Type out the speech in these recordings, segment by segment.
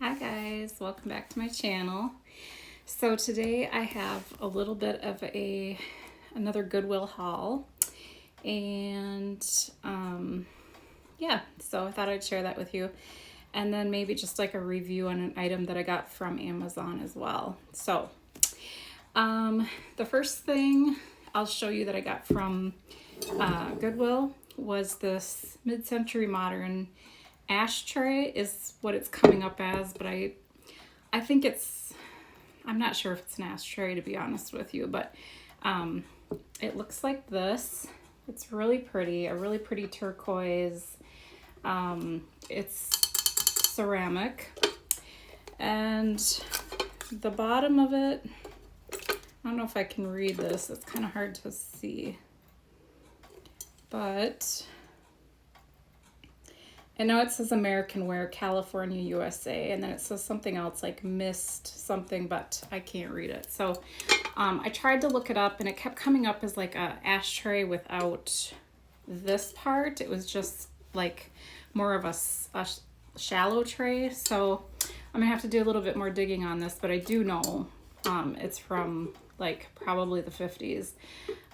Hi guys, welcome back to my channel. So today I have a little bit of another Goodwill haul, and yeah, so I thought I'd share that with you, and then maybe just like a review on an item that I got from Amazon as well. So the first thing I'll show you that I got from Goodwill was this mid-century modern ashtray is what it's coming up as, but I think I'm not sure if it's an ashtray, to be honest with you, but it looks like this. It's really pretty, a really pretty turquoise. It's ceramic, and the bottom of it, I don't know if I can read this, it's kind of hard to see, but I know it says American Wear, California, USA, and then it says something else like mist something, but I can't read it. So I tried to look it up, and it kept coming up as like a ashtray without this part. It was just like more of a shallow tray. So I'm gonna have to do a little bit more digging on this, but I do know it's from like probably the 50s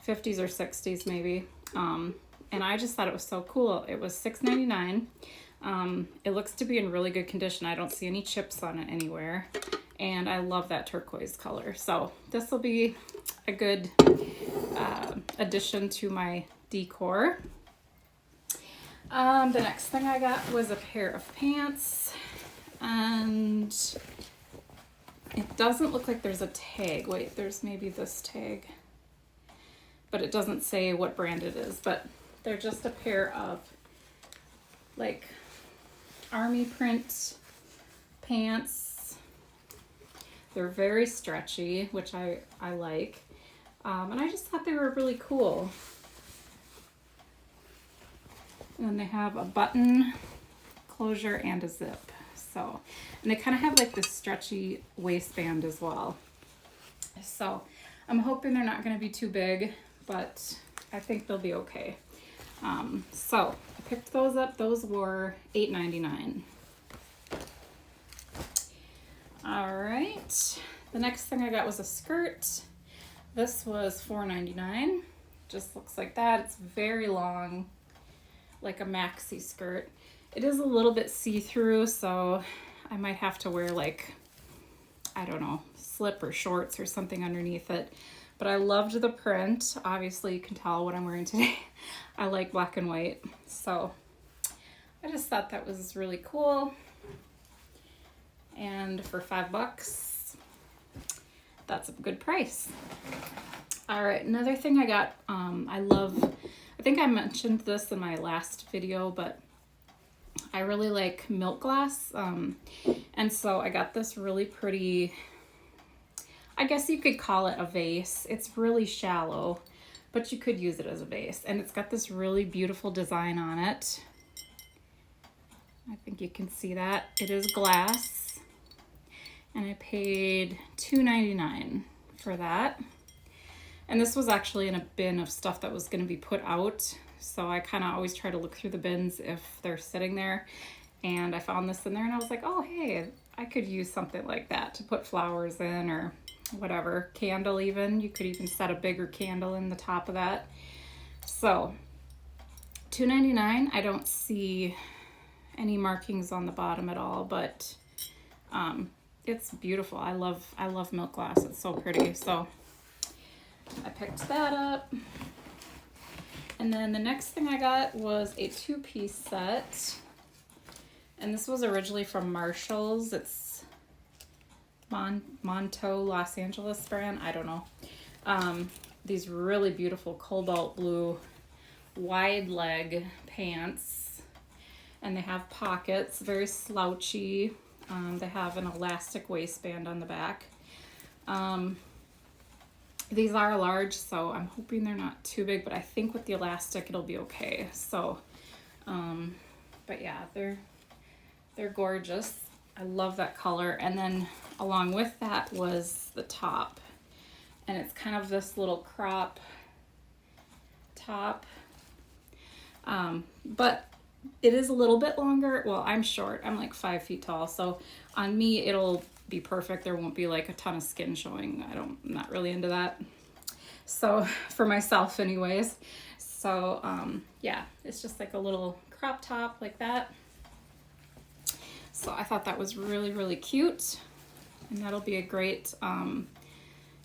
or 60s maybe. And I just thought it was so cool. It was $6.99. It looks to be in really good condition. I don't see any chips on it anywhere. And I love that turquoise color. So this will be a good addition to my decor. The next thing I got was a pair of pants. And it doesn't look like there's a tag. Wait, there's maybe this tag. But it doesn't say what brand it is. But they're just a pair of like army print pants. They're very stretchy, which I like. And I just thought they were really cool. And then they have a button closure and a zip. So, and they kind of have like this stretchy waistband as well. So I'm hoping they're not going to be too big, but I think they'll be okay. So I picked those up. Those were $8.99. All right. The next thing I got was a skirt. This was $4.99. Just looks like that. It's very long, like a maxi skirt. It is a little bit see-through, so I might have to wear like, I don't know, slip or shorts or something underneath it. But I loved the print. Obviously, you can tell what I'm wearing today. I like black and white. So I just thought that was really cool. And for $5, that's a good price. All right, another thing I got, I think I mentioned this in my last video, but I really like milk glass. And so I got this really pretty, I guess you could call it a vase. It's really shallow, but you could use it as a vase. And it's got this really beautiful design on it. I think you can see that. It is glass. And I paid $2.99 for that. And this was actually in a bin of stuff that was going to be put out. So I kind of always try to look through the bins if they're sitting there. And I found this in there, and I was like, oh, hey, I could use something like that to put flowers in, or whatever, candle even. You could even set a bigger candle in the top of that. So $2.99. I don't see any markings on the bottom at all, but it's beautiful. I love milk glass. It's so pretty. So I picked that up. And then the next thing I got was a 2-piece set. And this was originally from Marshall's. It's Monto Los Angeles brand. I don't know. These really beautiful cobalt blue wide leg pants. And they have pockets, very slouchy. They have an elastic waistband on the back. These are large, so I'm hoping they're not too big, but I think with the elastic it'll be okay. So, but yeah, they're gorgeous. I love that color. And then along with that was the top. And it's kind of this little crop top. But it is a little bit longer. Well, I'm short. I'm like 5 feet tall. So on me, it'll be perfect. There won't be like a ton of skin showing. I'm not really into that. So for myself anyways. So yeah, it's just like a little crop top like that. So I thought that was really, really cute. And that'll be a great,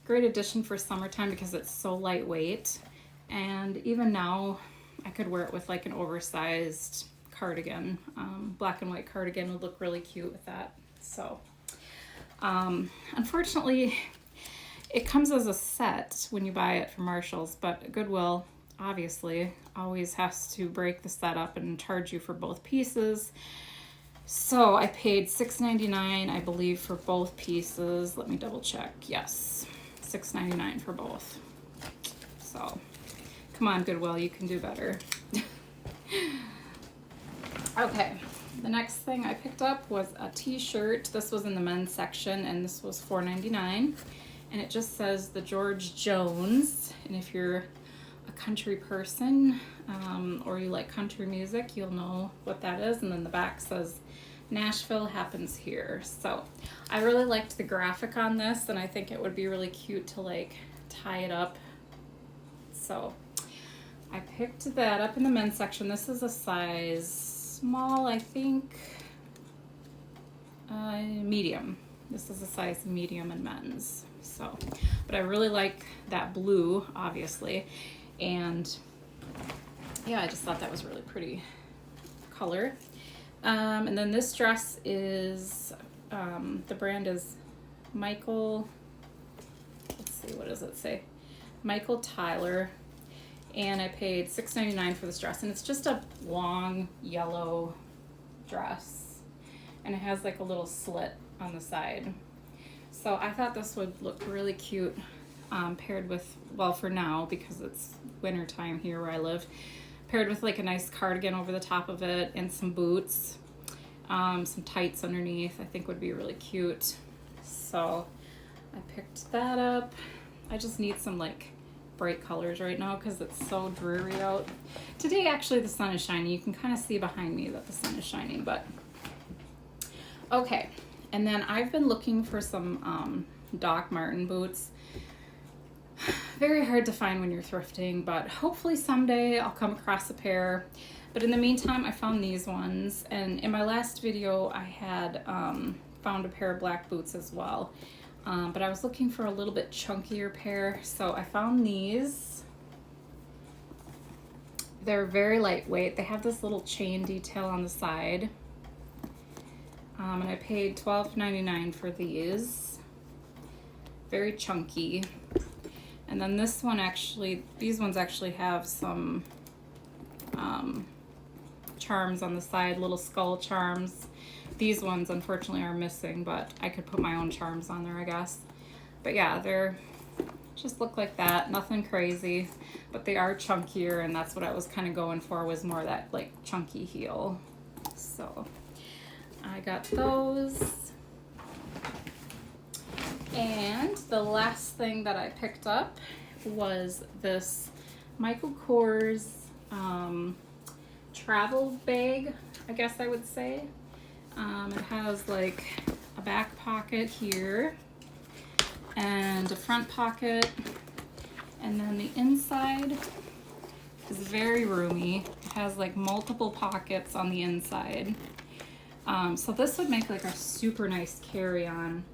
great addition for summertime because it's so lightweight. And even now I could wear it with like an oversized cardigan. Black and white cardigan would look really cute with that. So unfortunately it comes as a set when you buy it from Marshall's, but Goodwill obviously always has to break the set up and charge you for both pieces. So I paid $6.99, I believe, for both pieces. Let me double check. Yes, $6.99 for both. So come on, Goodwill, you can do better. Okay, the next thing I picked up was a t-shirt. This was in the men's section, and this was $4.99. And it just says the George Jones. And if you're a country person or you like country music, you'll know what that is. And then the back says Nashville happens here. So I really liked the graphic on this, and I think it would be really cute to like tie it up. So I picked that up in the men's section. This is a size small, I think, medium. This is a size medium in men's. So, but I really like that blue, obviously, and yeah, I just thought that was really pretty color. And then this dress is, the brand is Michael, let's see, what does it say? Michael Tyler, and I paid $6.99 for this dress, and it's just a long yellow dress, and it has like a little slit on the side. So I thought this would look really cute paired with, well, for now, because it's winter time here where I live, paired with like a nice cardigan over the top of it and some boots, some tights underneath, I think would be really cute. So I picked that up. I just need some like bright colors right now because it's so dreary out. Today actually the sun is shining. You can kind of see behind me that the sun is shining, but okay. And then I've been looking for some Doc Marten boots. Very hard to find when you're thrifting, but hopefully someday I'll come across a pair. But in the meantime, I found these ones, and in my last video I had found a pair of black boots as well. But I was looking for a little bit chunkier pair, so I found these. They're very lightweight. They have this little chain detail on the side. And I paid $12.99 for these. Very chunky. And then this one actually, these ones actually have some charms on the side, little skull charms. These ones unfortunately are missing, but I could put my own charms on there, I guess. But yeah, they're just look like that, nothing crazy, but they are chunkier, and that's what I was kind of going for, was more that like chunky heel. So I got those. And the last thing that I picked up was this Michael Kors travel bag, I guess I would say. It has like a back pocket here and a front pocket, and then the inside is very roomy. It has like multiple pockets on the inside. So this would make like a super nice carry-on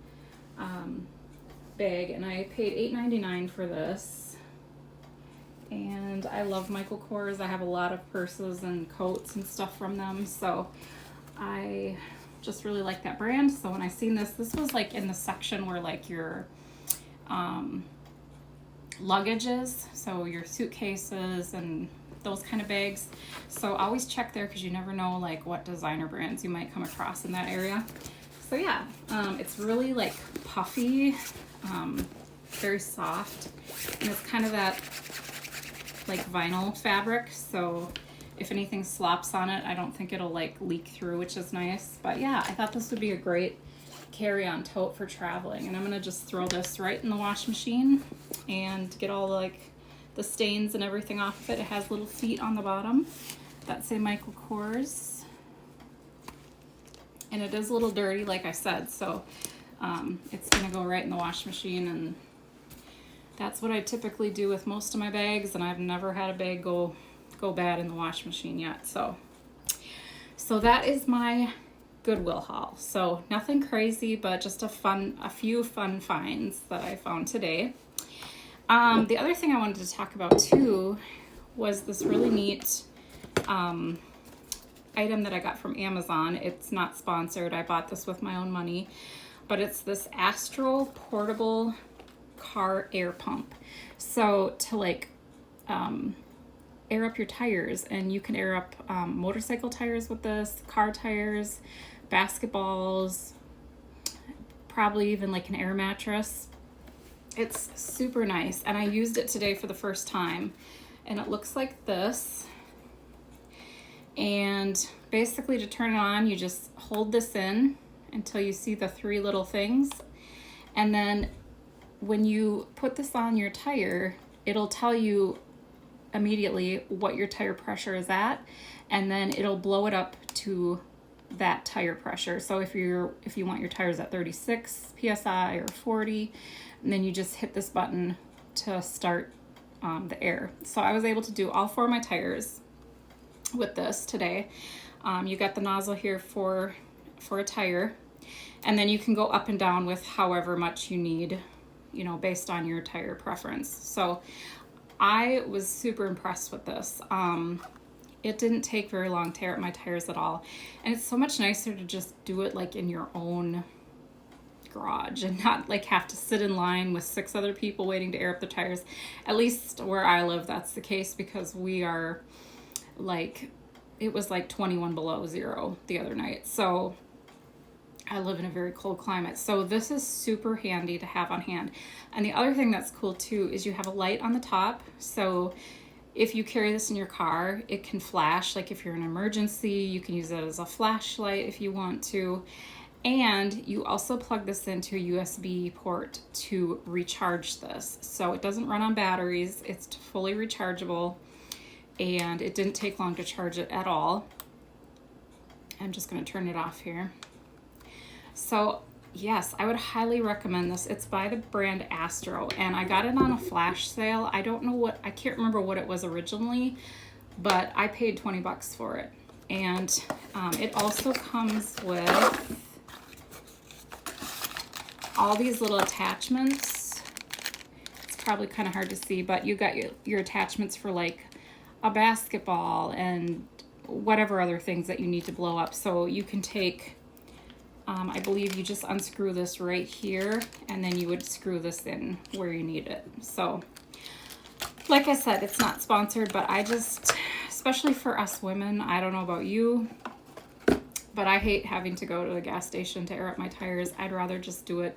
bag, and I paid $8.99 for this. And I love Michael Kors. I have a lot of purses and coats and stuff from them, so I just really like that brand. So when I seen this was like in the section where like your luggage is, so your suitcases and those kind of bags. So always check there because you never know like what designer brands you might come across in that area. So yeah, it's really like puffy, very soft, and it's kind of that like vinyl fabric, so if anything slops on it, I don't think it'll like leak through, which is nice. But yeah, I thought this would be a great carry-on tote for traveling, and I'm gonna just throw this right in the wash machine and get all like the stains and everything off of it. It has little feet on the bottom, that say Michael Kors. And it is a little dirty, like I said, so it's gonna go right in the wash machine, and that's what I typically do with most of my bags, and I've never had a bag go bad in the wash machine yet. So that is my Goodwill haul. So nothing crazy, but just a few fun finds that I found today. The other thing I wanted to talk about too was this really neat item that I got from Amazon. It's not sponsored. I bought this with my own money, but it's this Astro portable car air pump. So to like air up your tires, and you can air up motorcycle tires with this, car tires, basketballs, probably even like an air mattress. It's super nice, and I used it today for the first time, and it looks like this. And basically, to turn it on, you just hold this in until you see the three little things, and then when you put this on your tire, it'll tell you immediately what your tire pressure is at, and then it'll blow it up to that tire pressure. So if you want your tires at 36 psi or 40, and then you just hit this button to start the air. So I was able to do all 4 of my tires with this today. You got the nozzle here for a tire, and then you can go up and down with however much you need, you know, based on your tire preference. So I was super impressed with this. It didn't take very long to air up my tires at all. And it's so much nicer to just do it like in your own garage and not like have to sit in line with 6 other people waiting to air up the tires. At least where I live, that's the case, because we are like, it was like 21 below zero the other night. So I live in a very cold climate. So this is super handy to have on hand. And the other thing that's cool too is you have a light on the top. So if you carry this in your car, it can flash. Like if you're in an emergency, you can use it as a flashlight if you want to. And you also plug this into a USB port to recharge this. So it doesn't run on batteries. It's fully rechargeable, and it didn't take long to charge it at all. I'm just going to turn it off here. So yes, I would highly recommend this. It's by the brand Astro, and I got it on a flash sale. I can't remember what it was originally, but I paid 20 bucks for it. And it also comes with all these little attachments. It's probably kind of hard to see, but you got your attachments for like a basketball and whatever other things that you need to blow up. So you can take, I believe you just unscrew this right here, and then you would screw this in where you need it. So like I said, it's not sponsored, but I just, especially for us women, I don't know about you, but I hate having to go to a gas station to air up my tires. I'd rather just do it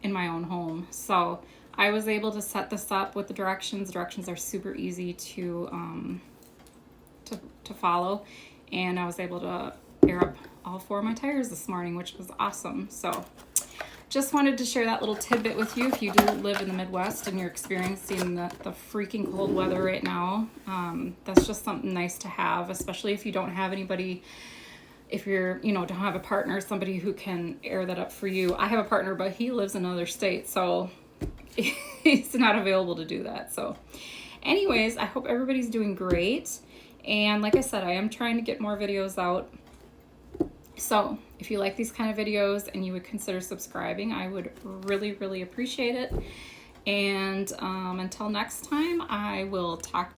in my own home. So I was able to set this up with the directions. The directions are super easy to follow, and I was able to air up all 4 of my tires this morning, which was awesome. So just wanted to share that little tidbit with you. If you do live in the Midwest and you're experiencing the freaking cold weather right now, that's just something nice to have, especially if you don't have anybody, if you're, don't have a partner, somebody who can air that up for you. I have a partner, but he lives in another state, so he's not available to do that. So anyways, I hope everybody's doing great. And like I said, I am trying to get more videos out. So if you like these kind of videos and you would consider subscribing, I would really, really appreciate it. And until next time, I will talk